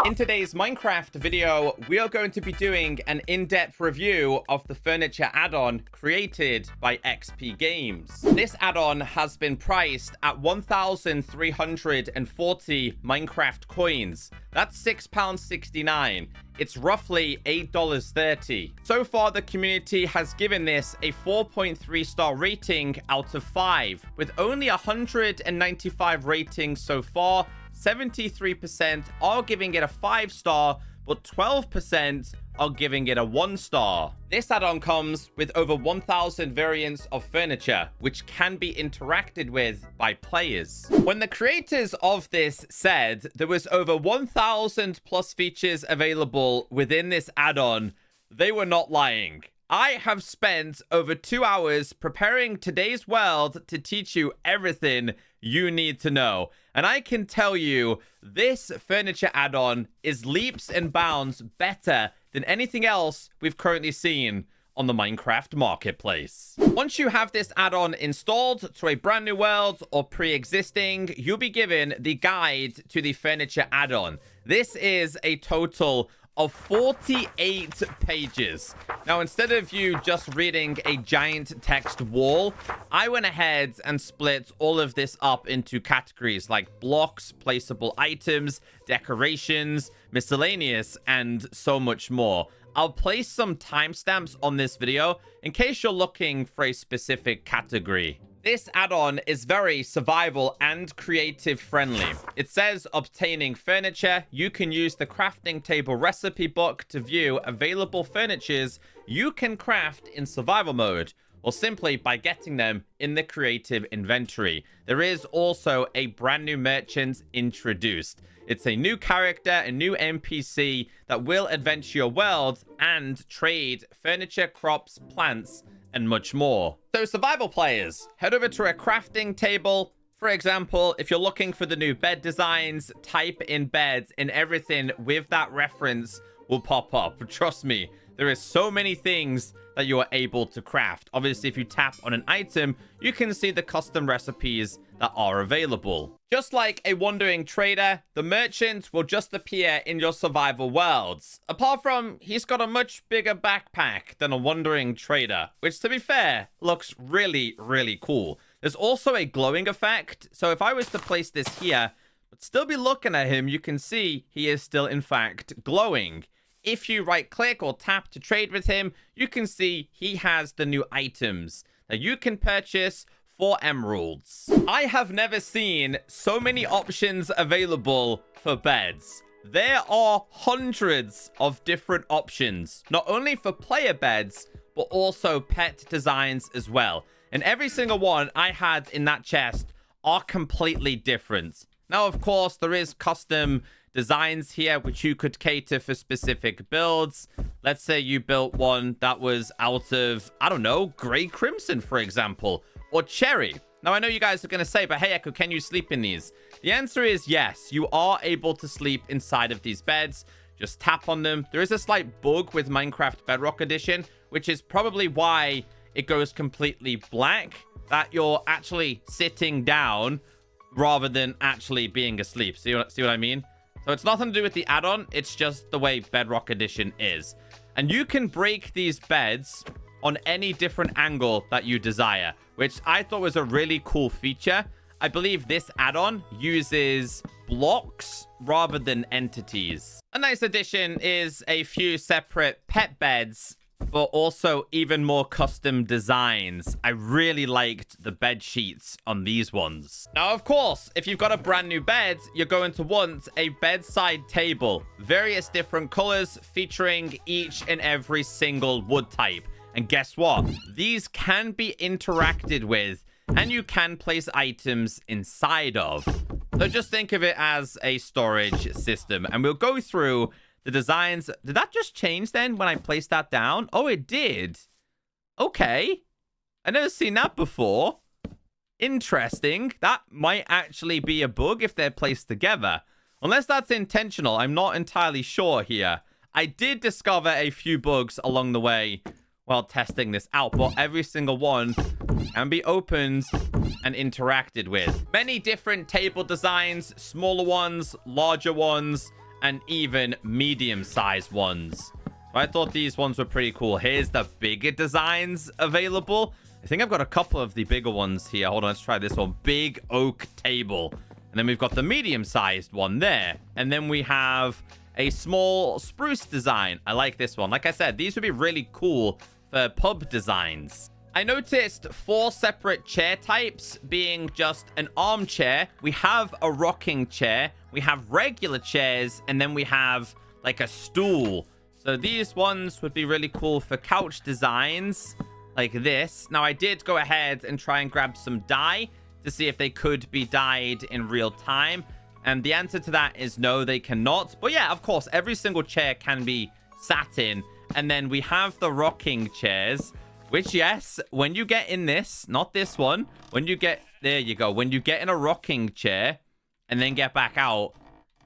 In today's Minecraft video, we are going to be doing an in-depth review of the furniture add-on created by XP Games. This add-on has been priced at 1,340 Minecraft coins. That's £6.69. It's roughly $8.30. So far, the community has given this a 4.3 star rating out of 5, with only 195 ratings so far. 73% are giving it a 5 star, but 12% are giving it a 1 star. This add-on comes with over 1,000 variants of furniture, which can be interacted with by players. When the creators of this said there was over 1,000 plus features available within this add-on, they were not lying. I have spent over 2 hours preparing today's world to teach you everything you need to know. And I can tell you, this furniture add-on is leaps and bounds better than anything else we've currently seen on the Minecraft marketplace. Once you have this add-on installed to a brand new world or pre-existing, you'll be given the guide to the furniture add-on. This is a total of 48 pages. Now, instead of you just reading a giant text wall, I went ahead and split all of this up into categories like blocks, placeable items, decorations, miscellaneous, and so much more. I'll place some timestamps on this video in case you're looking for a specific category. This add-on is very survival and creative friendly. It says obtaining furniture. You can use the crafting table recipe book to view available furnitures you can craft in survival mode, or simply by getting them in the creative inventory. There is also a brand new merchant introduced. It's a new character, a new NPC that will adventure your world and trade furniture, crops, plants, and much more. So survival players, head over to a crafting table. For example, if you're looking for the new bed designs, type in beds and everything with that reference will pop up. Trust me, there is so many things that you are able to craft. Obviously, if you tap on an item, you can see the custom recipes that are available. Just like a wandering trader, the merchant will just appear in your survival worlds. Apart from, he's got a much bigger backpack than a wandering trader, which, to be fair, looks really, really cool. There's also a glowing effect, so if I was to place this here, but still be looking at him, you can see he is still, in fact, glowing. If you right-click or tap to trade with him, you can see he has the new items that you can purchase for emeralds. I have never seen so many options available for beds. There are hundreds of different options, not only for player beds, but also pet designs as well. And every single one I had in that chest are completely different. Now, of course, there is custom designs here which you could cater for specific builds. Let's say you built one that was out of, I don't know, gray crimson, for example, or cherry. Now, I know you guys are going to say, but hey, Echo, can you sleep in these? The answer is yes, you are able to sleep inside of these beds. Just tap on them. There is a slight bug with Minecraft Bedrock Edition, which is probably why it goes completely black, that you're actually sitting down rather than actually being asleep. See what I mean? So it's nothing to do with the add-on. It's just the way Bedrock Edition is. And you can break these beds on any different angle that you desire, which I thought was a really cool feature. I believe this add-on uses blocks rather than entities. A nice addition is a few separate pet beds, but also even more custom designs. I really liked the bed sheets on these ones. Now, of course, if you've got a brand new bed, you're going to want a bedside table. Various different colors featuring each and every single wood type. And guess what? These can be interacted with, and you can place items inside of. So just think of it as a storage system. And we'll go through the designs. Did that just change then when I placed that down? Oh, it did. Okay. I've never seen that before. Interesting. That might actually be a bug if they're placed together. Unless that's intentional. I'm not entirely sure here. I did discover a few bugs along the way while testing this out, but every single one can be opened and interacted with. Many different table designs, smaller ones, larger ones, and even medium-sized ones. So I thought these ones were pretty cool. Here's the bigger designs available. I think I've got a couple of the bigger ones here. Hold on, let's try this one. Big oak table. And then we've got the medium-sized one there. And then we have a small spruce design. I like this one. Like I said, these would be really cool for pub designs. I noticed 4 separate chair types, being just an armchair. We have a rocking chair. We have regular chairs. And then we have like a stool. So these ones would be really cool for couch designs like this. Now, I did go ahead and try and grab some dye to see if they could be dyed in real time. And the answer to that is no, they cannot. But yeah, of course, every single chair can be sat in. And then we have the rocking chairs, which, yes, when you get in this, not this one, when you get, there you go. When you get in a rocking chair and then get back out,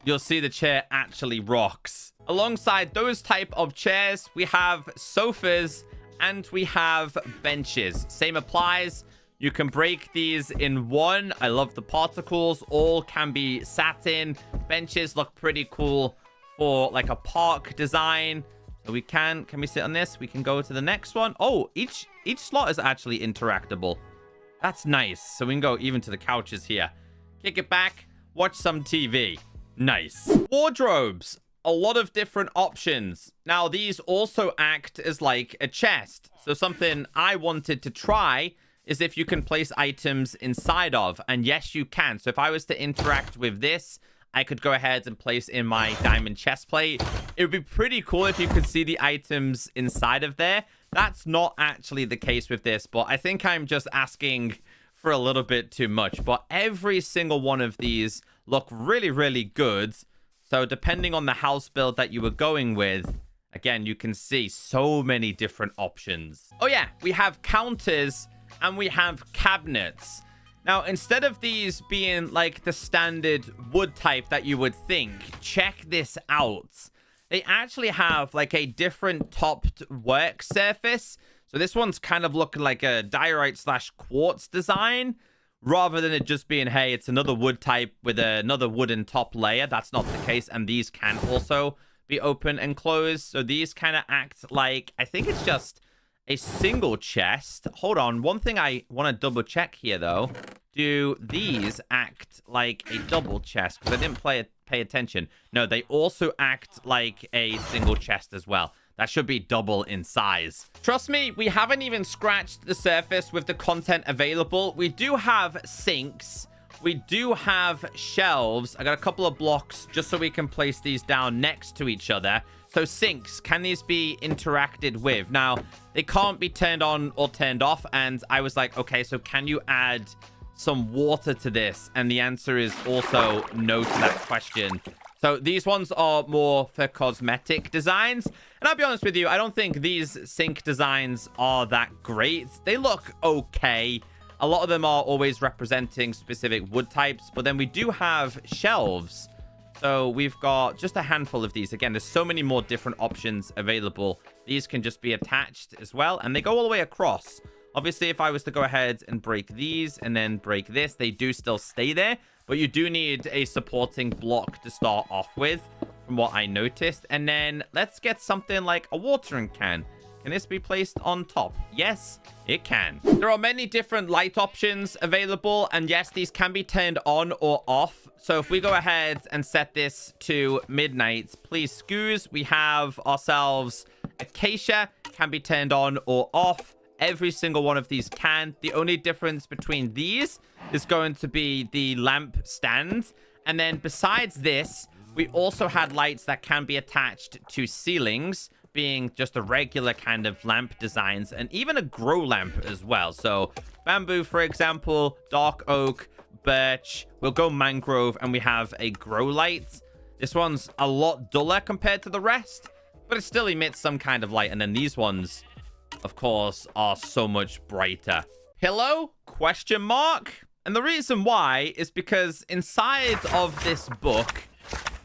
you'll see the chair actually rocks. Alongside those type of chairs, we have sofas and we have benches. Same applies. You can break these in one. I love the particles. All can be sat in. Benches look pretty cool for like a park design. So we can we sit on this? We can go to the next one. Oh, each slot is actually interactable. That's nice. So we can go even to the couches here. Kick it back. Watch some TV. Nice. Wardrobes. A lot of different options. Now, these also act as like a chest. So something I wanted to try is if you can place items inside of. And yes, you can. So if I was to interact with this, I could go ahead and place in my diamond chest plate. It would be pretty cool if you could see the items inside of there. That's not actually the case with this, but I think I'm just asking for a little bit too much. But every single one of these look really, really good. So depending on the house build that you were going with, again, you can see so many different options. Oh yeah, we have counters and we have cabinets. Now, instead of these being like the standard wood type that you would think, check this out. They actually have like a different topped work surface. So this one's kind of looking like a diorite / quartz design, rather than it just being, hey, it's another wood type with another wooden top layer. That's not the case. And these can also be open and closed. So these kind of act like, I think it's just a single chest. Hold on. One thing I want to double check here, though. Do these act like a double chest? Because I didn't pay attention. No, they also act like a single chest as well. That should be double in size. Trust me, we haven't even scratched the surface with the content available. We do have sinks. We do have shelves. I got a couple of blocks just so we can place these down next to each other. So sinks, can these be interacted with? Now, they can't be turned on or turned off. And I was like, okay, so can you add some water to this? And the answer is also no to that question. So these ones are more for cosmetic designs. And I'll be honest with you, I don't think these sink designs are that great. They look okay. A lot of them are always representing specific wood types. But then we do have shelves. So we've got just a handful of these. Again, there's so many more different options available. These can just be attached as well. And they go all the way across. Obviously, if I was to go ahead and break these and then break this, they do still stay there. But you do need a supporting block to start off with, from what I noticed. And then let's get something like a watering can. Can this be placed on top? Yes, it can. There are many different light options available. And yes, these can be turned on or off. So if we go ahead and set this to midnight, please excuse, we have ourselves acacia, can be turned on or off. Every single one of these can. The only difference between these is going to be the lamp stand. And then besides this, we also had lights that can be attached to ceilings, being just a regular kind of lamp designs, and even a grow lamp as well. So bamboo, for example, dark oak, birch, we'll go mangrove, and we have a grow light. This one's a lot duller compared to the rest, but it still emits some kind of light. And then these ones, of course, are so much brighter. Pillow? Question mark? And the reason why is because inside of this book,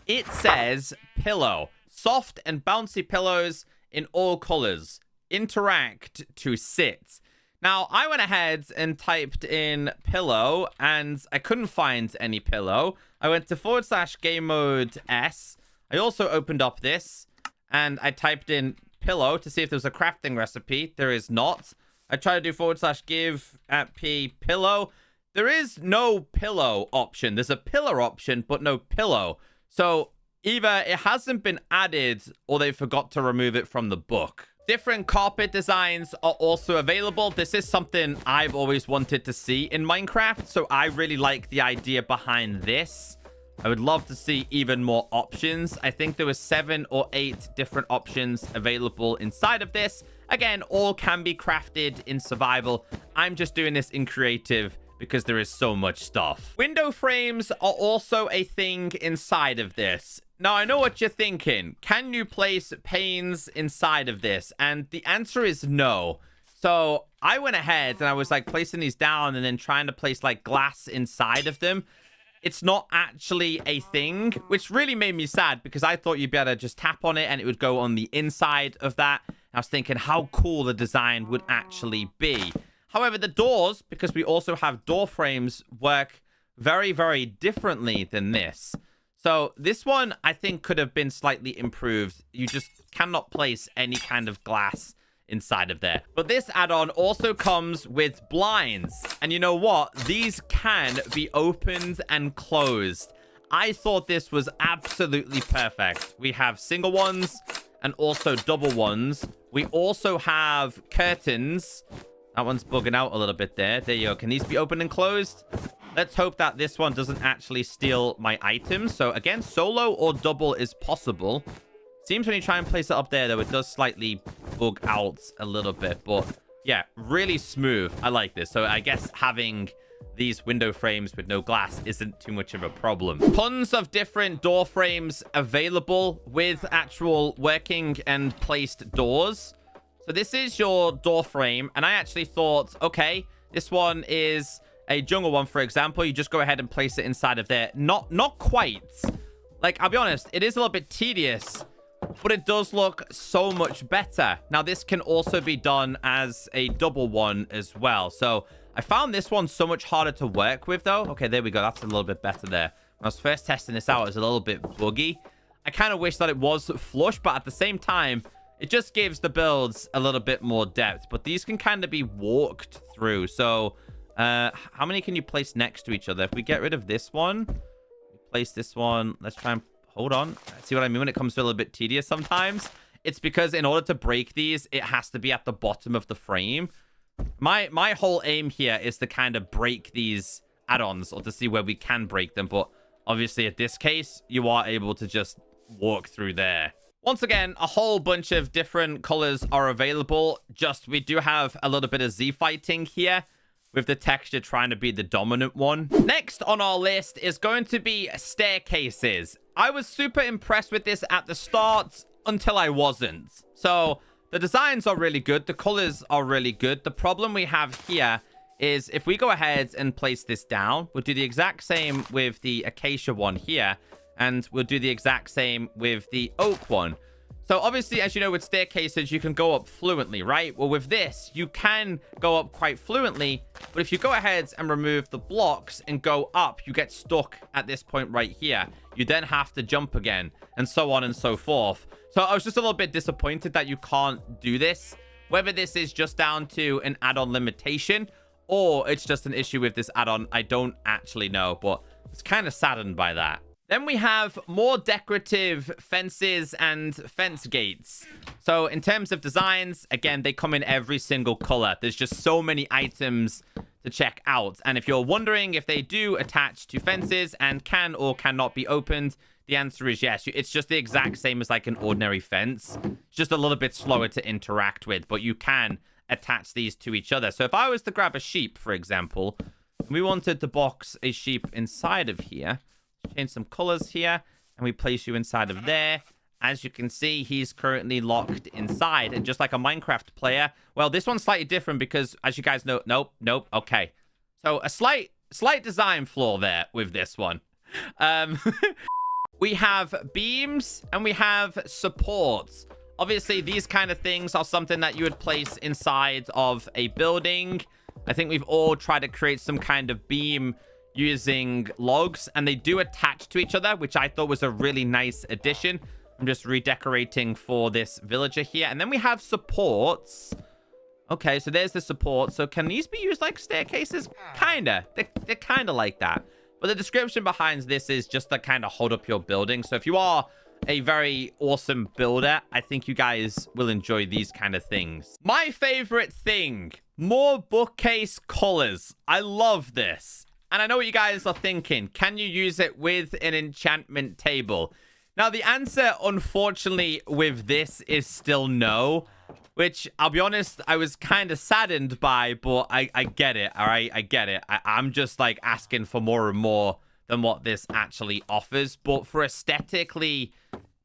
it says pillow. Soft and bouncy pillows in all colors. Interact to sit. Now, I went ahead and typed in pillow, and I couldn't find any pillow. I went to /game mode S. I also opened up this and I typed in pillow to see if there was a crafting recipe. There is not. I tried to do /give at p pillow. There is no pillow option. There's a pillar option, but no pillow. So either it hasn't been added or they forgot to remove it from the book. Different carpet designs are also available. This is something I've always wanted to see in Minecraft, so I really like the idea behind this. I would love to see even more options. I think there were 7 or 8 different options available inside of this. Again, all can be crafted in survival. I'm just doing this in creative because there is so much stuff. Window frames are also a thing inside of this. Now, I know what you're thinking. Can you place panes inside of this? And the answer is no. So I went ahead and I was like placing these down and then trying to place like glass inside of them. It's not actually a thing, which really made me sad because I thought you'd be able to just tap on it and it would go on the inside of that. I was thinking how cool the design would actually be. However, the doors, because we also have door frames, work very, very differently than this. So this one, I think, could have been slightly improved. You just cannot place any kind of glass inside of there. But this add-on also comes with blinds. And you know what? These can be opened and closed. I thought this was absolutely perfect. We have single ones and also double ones. We also have curtains. That one's bugging out a little bit there. There you go. Can these be opened and closed? Let's hope that this one doesn't actually steal my items. So again, solo or double is possible. Seems when you try and place it up there, though, it does slightly bug out a little bit. But yeah, really smooth. I like this. So I guess having these window frames with no glass isn't too much of a problem. Tons of different door frames available with actual working and placed doors. So this is your door frame. And I actually thought, okay, this one is a jungle one, for example. You just go ahead and place it inside of there. Not quite. Like, I'll be honest, it is a little bit tedious, but it does look so much better. Now, this can also be done as a double one as well. So I found this one so much harder to work with, though. Okay, there we go. That's a little bit better there. When I was first testing this out, it was a little bit buggy. I kind of wish that it was flush, but at the same time, it just gives the builds a little bit more depth. But these can kind of be walked through. So how many can you place next to each other? If we get rid of this one, place this one. Let's try and hold on. See what I mean when it comes to a little bit tedious sometimes? It's because in order to break these, it has to be at the bottom of the frame. My whole aim here is to kind of break these add-ons or to see where we can break them. But obviously, in this case, you are able to just walk through there. Once again, a whole bunch of different colors are available. Just we do have a little bit of Z fighting here, with the texture trying to be the dominant one. Next on our list is going to be staircases. I was super impressed with this at the start until I wasn't. So the designs are really good. The colors are really good. The problem we have here is if we go ahead and place this down, we'll do the exact same with the acacia one here. And we'll do the exact same with the oak one. So obviously, as you know, with staircases, you can go up fluently, right? Well, with this, you can go up quite fluently. But if you go ahead and remove the blocks and go up, you get stuck at this point right here. You then have to jump again and so on and so forth. So I was just a little bit disappointed that you can't do this. Whether this is just down to an add-on limitation or it's just an issue with this add-on, I don't actually know. But it's kind of saddened by that. Then we have more decorative fences and fence gates. So in terms of designs, again, they come in every single color. There's just so many items to check out. And if you're wondering if they do attach to fences and can or cannot be opened, the answer is yes. It's just the exact same as like an ordinary fence. It's just a little bit slower to interact with, but you can attach these to each other. So if I was to grab a sheep, for example, and we wanted to box a sheep inside of here, change some colors here, and we place you inside of there. As you can see, he's currently locked inside. And just like a Minecraft player, well, this one's slightly different because, as you guys know, nope, okay. So a slight design flaw there with this one. We have beams and we have supports. Obviously, these kind of things are something that you would place inside of a building. I think we've all tried to create some kind of beam using logs, and they do attach to each other, which I thought was a really nice addition. I'm just redecorating for this villager here. And then we have supports. Okay, so there's the support. So can these be used like staircases? Kinda. They're kind of like that. But the description behind this is just to kind of hold up your building. So if you are a very awesome builder, I think you guys will enjoy these kind of things. My favorite thing, more bookcase colors. I love this. And I know what you guys are thinking. Can you use it with an enchantment table? Now, the answer, unfortunately, with this is still no. Which, I'll be honest, I was kind of saddened by, but I get it, all right? I get it. I'm just, like, asking for more and more than what this actually offers. But for aesthetically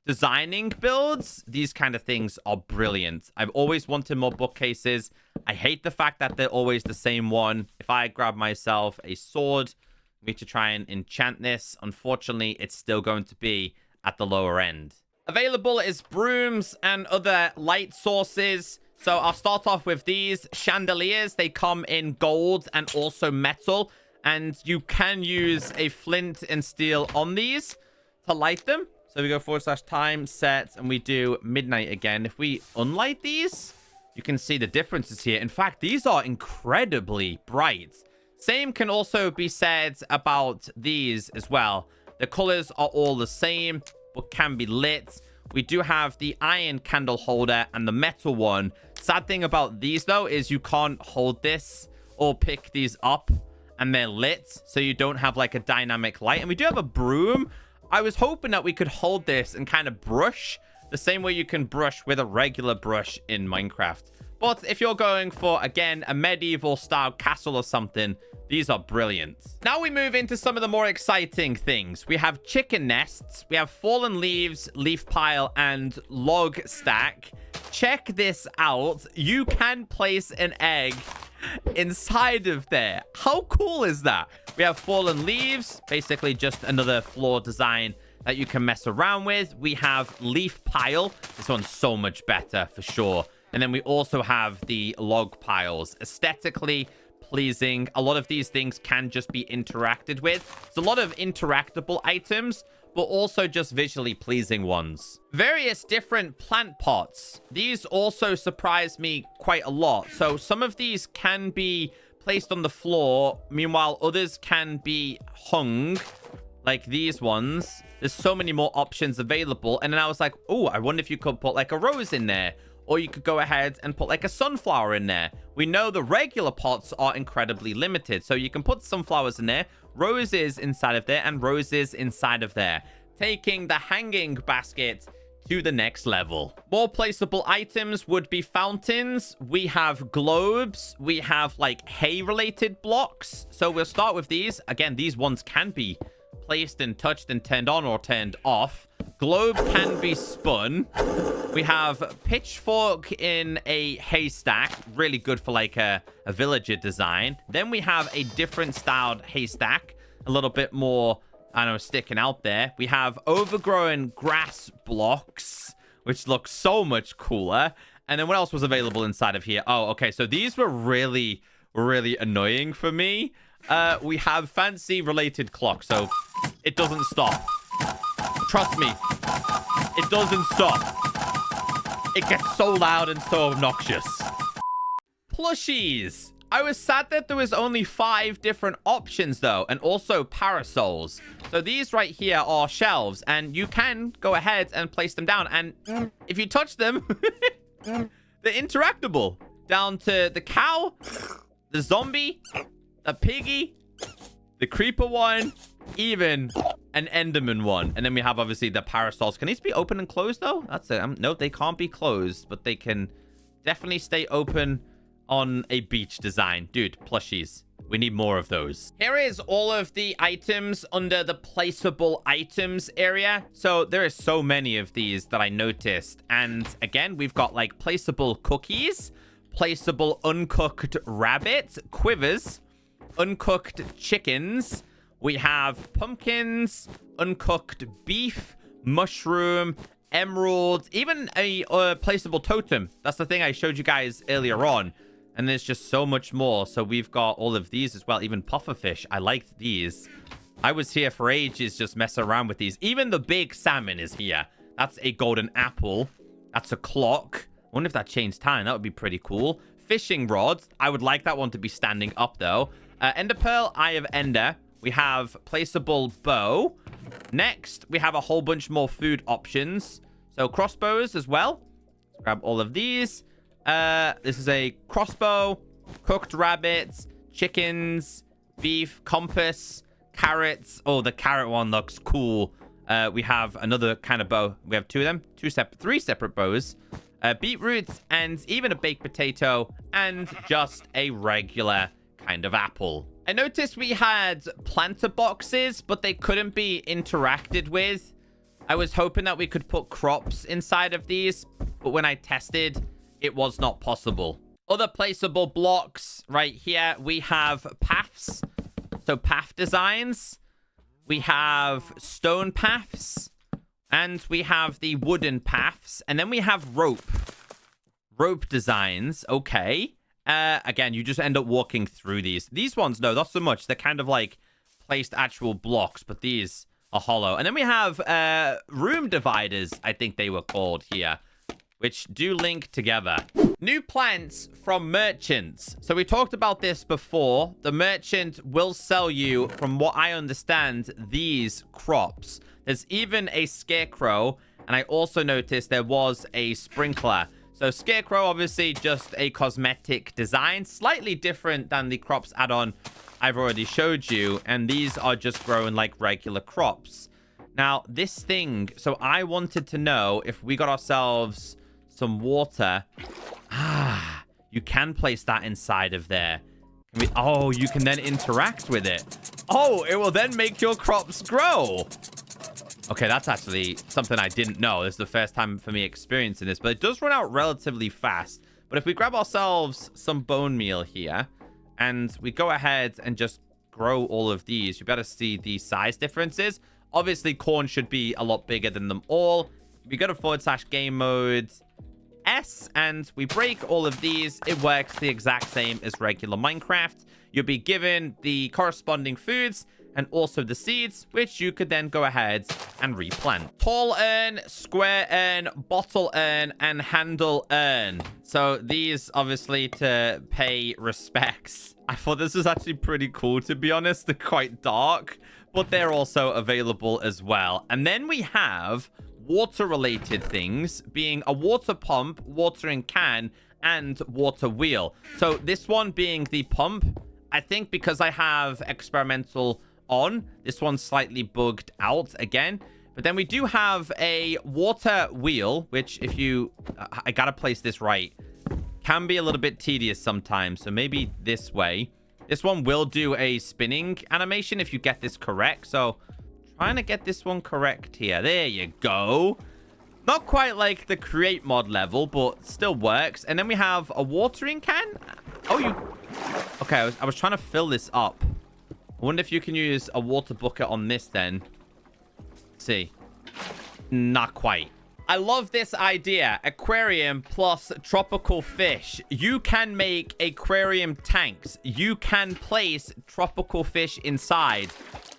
designing builds, these kind of things are brilliant. I've always wanted more bookcases. I hate the fact that they're always the same one. If I grab myself a sword, me to try and enchant this, unfortunately, it's still going to be at the lower end. Available is brooms and other light sources. So I'll start off with these chandeliers. They come in gold and also metal. And you can use a flint and steel on these to light them. So we go /time set and we do midnight again. If we unlight these, you can see the differences here. In fact, these are incredibly bright. Same can also be said about these as well. The colors are all the same, but can be lit. We do have the iron candle holder and the metal one. Sad thing about these, though, is you can't hold this or pick these up and they're lit, so you don't have like a dynamic light. And we do have a broom. I was hoping that we could hold this and kind of brush the same way you can brush with a regular brush in Minecraft. But if you're going for, again, a medieval style castle or something, these are brilliant. Now we move into some of the more exciting things. We have chicken nests, we have fallen leaves, leaf pile, and log stack. Check this out. You can place an egg inside of there. How cool is that? We have fallen leaves, basically just another floor design that you can mess around with. We have leaf pile. This one's so much better for sure. And then we also have the log piles. Aesthetically pleasing. A lot of these things can just be interacted with. It's a lot of interactable items, but also just visually pleasing ones. Various different plant pots. These also surprise me quite a lot. So some of these can be placed on the floor. Meanwhile, others can be hung, like these ones. There's so many more options available. And then I was like, oh, I wonder if you could put like a rose in there. Or you could go ahead and put like a sunflower in there. We know the regular pots are incredibly limited. So you can put sunflowers in there, roses inside of there, and roses inside of there. Taking the hanging basket to the next level. More placeable items would be fountains. We have globes. We have like hay-related blocks. So we'll start with these. Again, these ones can be placed and touched and turned on or turned off. Globe can be spun. We have pitchfork in a haystack. Really good for like a villager design. Then we have a different styled haystack. A little bit more, I don't know, sticking out there. We have overgrown grass blocks, which look so much cooler. And then what else was available inside of here? Oh, okay. So these were really, really annoying for me. We have fancy related clocks. So it doesn't stop. Trust me, it doesn't stop. It gets so loud and so obnoxious. Plushies. I was sad that there was only 5 different options, though, and also parasols. So these right here are shelves, and you can go ahead and place them down. And if you touch them, they're interactable. Down to the cow, the zombie, the piggy, the creeper one, even an enderman one. And then we have obviously the parasols. Can these be open and closed though? That's it. No, they can't be closed, but they can definitely stay open on a beach design. Dude, plushies. We need more of those. Here is all of the items under the placeable items area. So there are so many of these that I noticed. And again, we've got like placeable cookies, placeable uncooked rabbit, quivers, uncooked chickens. We have pumpkins, uncooked beef, mushroom, emerald, even a placeable totem. That's the thing I showed you guys earlier on. And there's just so much more. So we've got all of these as well. Even pufferfish. I liked these. I was here for ages just messing around with these. Even the big salmon is here. That's a golden apple. That's a clock. I wonder if that changed time. That would be pretty cool. Fishing rods. I would like that one to be standing up, though. Ender pearl, Eye of Ender. We have placeable bow. Next, we have a whole bunch more food options. So crossbows as well. Let's grab all of these. This is a crossbow, cooked rabbits, chickens, beef, compass, carrots. Oh, the carrot one looks cool. We have another kind of bow. We have two of them, three separate bows. Beetroots, and even a baked potato, and just a regular kind of apple. I noticed we had planter boxes, but they couldn't be interacted with. I was hoping that we could put crops inside of these, but when I tested, it was not possible. Other placeable blocks right here, we have paths. So path designs. We have stone paths. And we have the wooden paths. And then we have rope. Rope designs. Okay. Again, you just end up walking through these. These ones, no, not so much. They're kind of like placed actual blocks, but these are hollow. And then we have room dividers, I think they were called here, which do link together. New plants from merchants. So we talked about this before. The merchant will sell you, from what I understand, these crops. There's even a scarecrow, and I also noticed there was a sprinkler. So scarecrow, obviously just a cosmetic design, slightly different than the crops add-on I've already showed you, and these are just grown like regular crops. Now, this thing, so I wanted to know if we got ourselves some water. You can place that inside of there. Oh, you can then interact with it. Oh, it will then make your crops grow. Okay, that's actually something I didn't know. This is the first time for me experiencing this, but it does run out relatively fast. But if we grab ourselves some bone meal here, and we go ahead and just grow all of these, you better see the size differences. Obviously, corn should be a lot bigger than them all. If we go to / game mode S, and we break all of these, it works the exact same as regular Minecraft. You'll be given the corresponding foods, and also the seeds, which you could then go ahead and replant. Tall urn, square urn, bottle urn, and handle urn. So these, obviously, to pay respects. I thought this was actually pretty cool, to be honest. They're quite dark, but they're also available as well. And then we have water-related things, being a water pump, watering can, and water wheel. So this one being the pump, I think because I have experimental on, this one's slightly bugged out again. But then we do have a water wheel, which if you I gotta place this right, can be a little bit tedious sometimes. So maybe this way. This one will do a spinning animation if you get this correct. So trying to get this one correct here. There you go. Not quite like the create mod level, but still works. And then we have a watering can. Okay, I was trying to fill this up. I wonder if you can use a water bucket on this then. Let's see. Not quite. I love this idea. Aquarium plus tropical fish. You can make aquarium tanks. You can place tropical fish inside.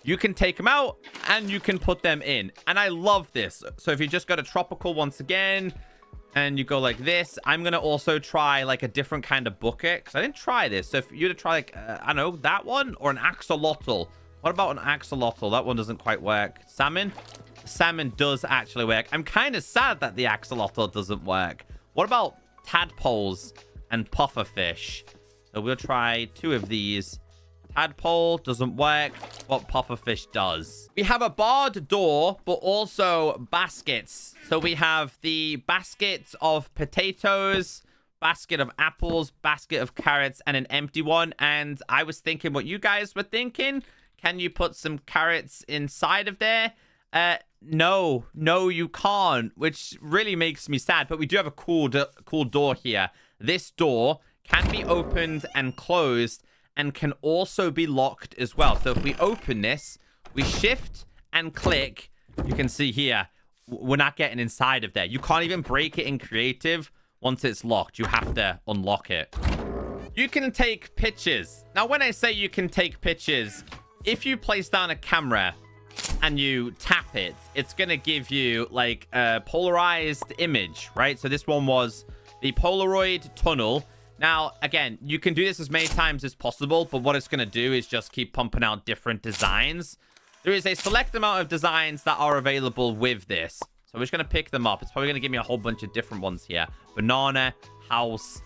You can take them out and you can put them in. And I love this. So if you just go to tropical once again, and you go like this, I'm going to also try like a different kind of bucket, because I didn't try this. So if you were to try like, I don't know, that one or an axolotl. What about an axolotl? That one doesn't quite work. Salmon? Salmon does actually work. I'm kind of sad that the axolotl doesn't work. What about tadpoles and pufferfish? So we'll try 2 of these. Tadpole doesn't work, but pufferfish does. We have a barred door, but also baskets. So we have the basket of potatoes, basket of apples, basket of carrots, and an empty one. And I was thinking what you guys were thinking. Can you put some carrots inside of there? No, you can't, which really makes me sad. But we do have a cool door here. This door can be opened and closed, and can also be locked as well. So if we open this, we shift and click, you can see here, we're not getting inside of there. You can't even break it in creative once it's locked. You have to unlock it. You can take pictures. Now, when I say you can take pictures, if you place down a camera and you tap it, it's going to give you like a polarized image, right? So this one was the Polaroid tunnel. Now, again, you can do this as many times as possible, but what it's going to do is just keep pumping out different designs. There is a select amount of designs that are available with this. So we're just going to pick them up. It's probably going to give me a whole bunch of different ones here. Banana, house,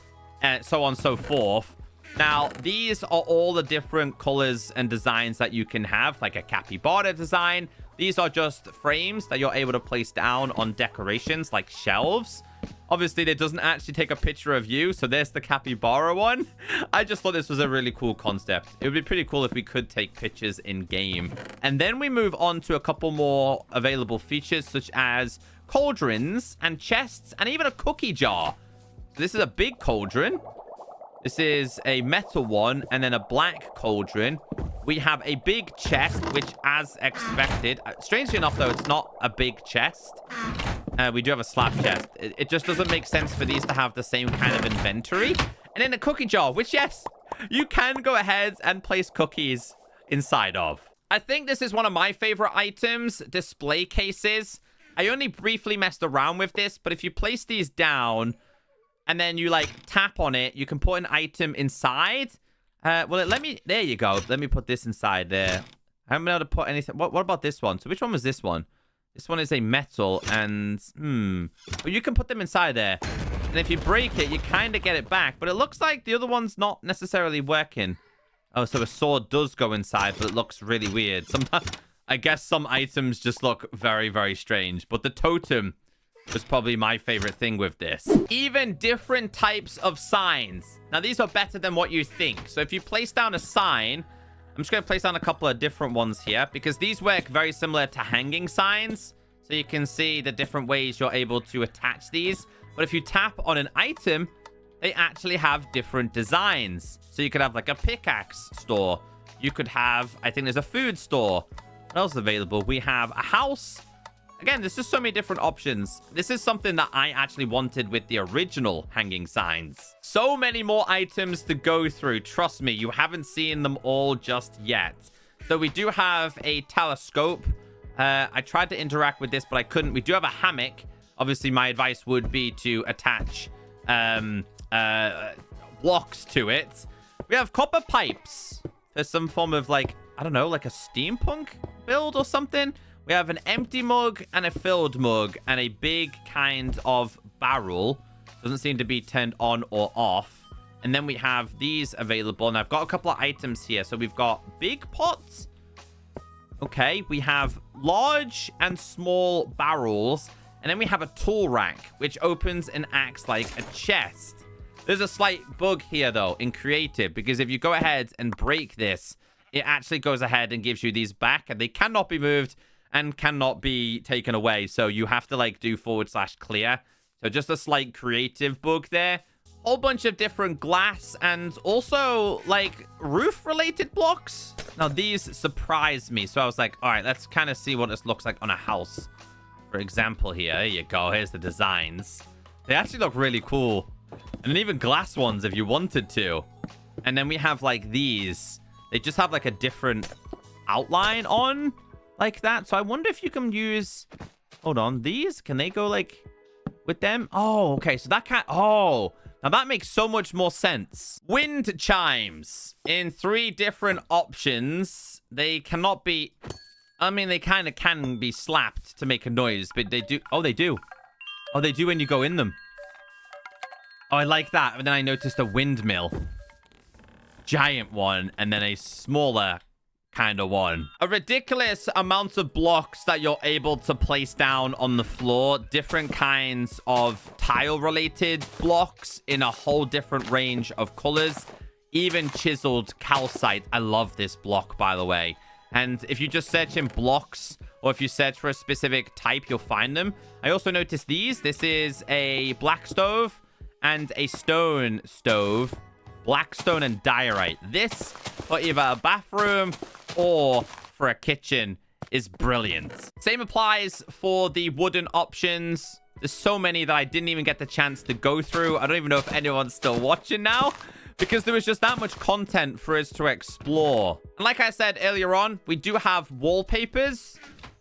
and so on and so forth. Now, these are all the different colors and designs that you can have, like a capybara design. These are just frames that you're able to place down on decorations like shelves. Obviously, it doesn't actually take a picture of you, so there's the capybara one. I just thought this was a really cool concept. It would be pretty cool if we could take pictures in-game. And then we move on to a couple more available features, such as cauldrons and chests and even a cookie jar. This is a big cauldron. This is a metal one and then a black cauldron. We have a big chest, which, as expected, strangely enough, though, it's not a big chest. We do have a slab chest. It just doesn't make sense for these to have the same kind of inventory. And then a cookie jar, which, yes, you can go ahead and place cookies inside of. I think this is one of my favorite items, display cases. I only briefly messed around with this, but if you place these down and then you like tap on it, you can put an item inside. There you go. Let me put this inside there. I haven't been able to put anything. What about this one? So which one was this one? This one is a metal and, well, you can put them inside there. And if you break it, you kind of get it back. But it looks like the other one's not necessarily working. Oh, so a sword does go inside, but it looks really weird. I guess some items just look very, very strange. But the totem was probably my favorite thing with this. Even different types of signs. Now, these are better than what you think. So if you place down a sign, I'm just going to place down a couple of different ones here because these work very similar to hanging signs. So you can see the different ways you're able to attach these. But if you tap on an item, they actually have different designs. So you could have like a pickaxe store. You could have, I think there's a food store. What else is available? We have a house. Again, there's just so many different options. This is something that I actually wanted with the original hanging signs. So many more items to go through. Trust me, you haven't seen them all just yet. So we do have a telescope. I tried to interact with this, but I couldn't. We do have a hammock. Obviously, my advice would be to attach blocks to it. We have copper pipes. There's some form of like, I don't know, like a steampunk build or something. We have an empty mug and a filled mug and a big kind of barrel. Doesn't seem to be turned on or off. And then we have these available. And I've got a couple of items here. So we've got big pots. Okay. We have large and small barrels. And then we have a tool rack, which opens and acts like a chest. There's a slight bug here, though, in creative. Because if you go ahead and break this, it actually goes ahead and gives you these back. And they cannot be moved and cannot be taken away. So you have to like do /clear. So just a slight creative bug there. Whole bunch of different glass and also like roof related blocks. Now these surprised me. So I was like, all right, let's kind of see what this looks like on a house. For example here, there you go. Here's the designs. They actually look really cool. And then even glass ones if you wanted to. And then we have like these. They just have like a different outline on. Like that. So I wonder if you can use, hold on, these, can they go like with them? Oh, okay. So that can't, oh, now that makes so much more sense. Wind chimes in 3 different options. They cannot be, I mean, they kind of can be slapped to make a noise, but they do. Oh, they do. Oh, they do when you go in them. Oh, I like that. And then I noticed a windmill. Giant one. And then a smaller kind of one. A ridiculous amount of blocks that you're able to place down on the floor. Different kinds of tile related blocks in a whole different range of colors. Even chiseled calcite. I love this block, by the way. And if you just search in blocks or if you search for a specific type, you'll find them. I also noticed these. This is a black stove and a stone stove. Blackstone and diorite. This for either a bathroom or for a kitchen is brilliant. Same applies for the wooden options. There's so many that I didn't even get the chance to go through. I don't even know if anyone's still watching now. because there was just that much content for us to explore. And like I said earlier on, we do have wallpapers.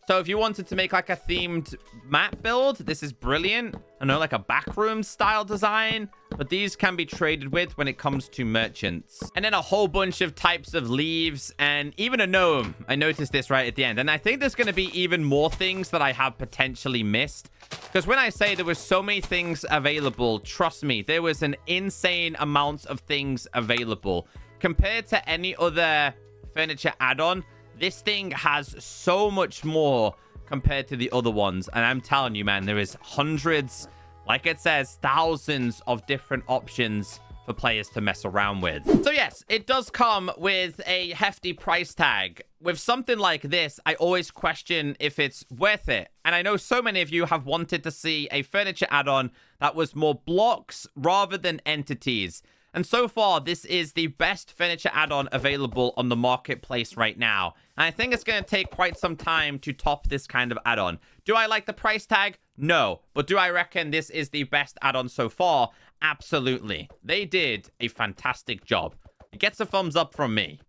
So if you wanted to make like a themed map build, this is brilliant. I know, like a backroom style design, but these can be traded with when it comes to merchants. And then a whole bunch of types of leaves and even a gnome. I noticed this right at the end. And I think there's going to be even more things that I have potentially missed. Because when I say there was so many things available, trust me, there was an insane amount of things available. Compared to any other furniture add-on, this thing has so much more compared to the other ones. And I'm telling you, man, there is hundreds, like it says, thousands of different options for players to mess around with. So yes, it does come with a hefty price tag. With something like this, I always question if it's worth it. And I know so many of you have wanted to see a furniture add-on that was more blocks rather than entities. And so far, this is the best furniture add-on available on the marketplace right now. And I think it's going to take quite some time to top this kind of add-on. Do I like the price tag? No. But do I reckon this is the best add-on so far? Absolutely. They did a fantastic job. It gets a thumbs up from me.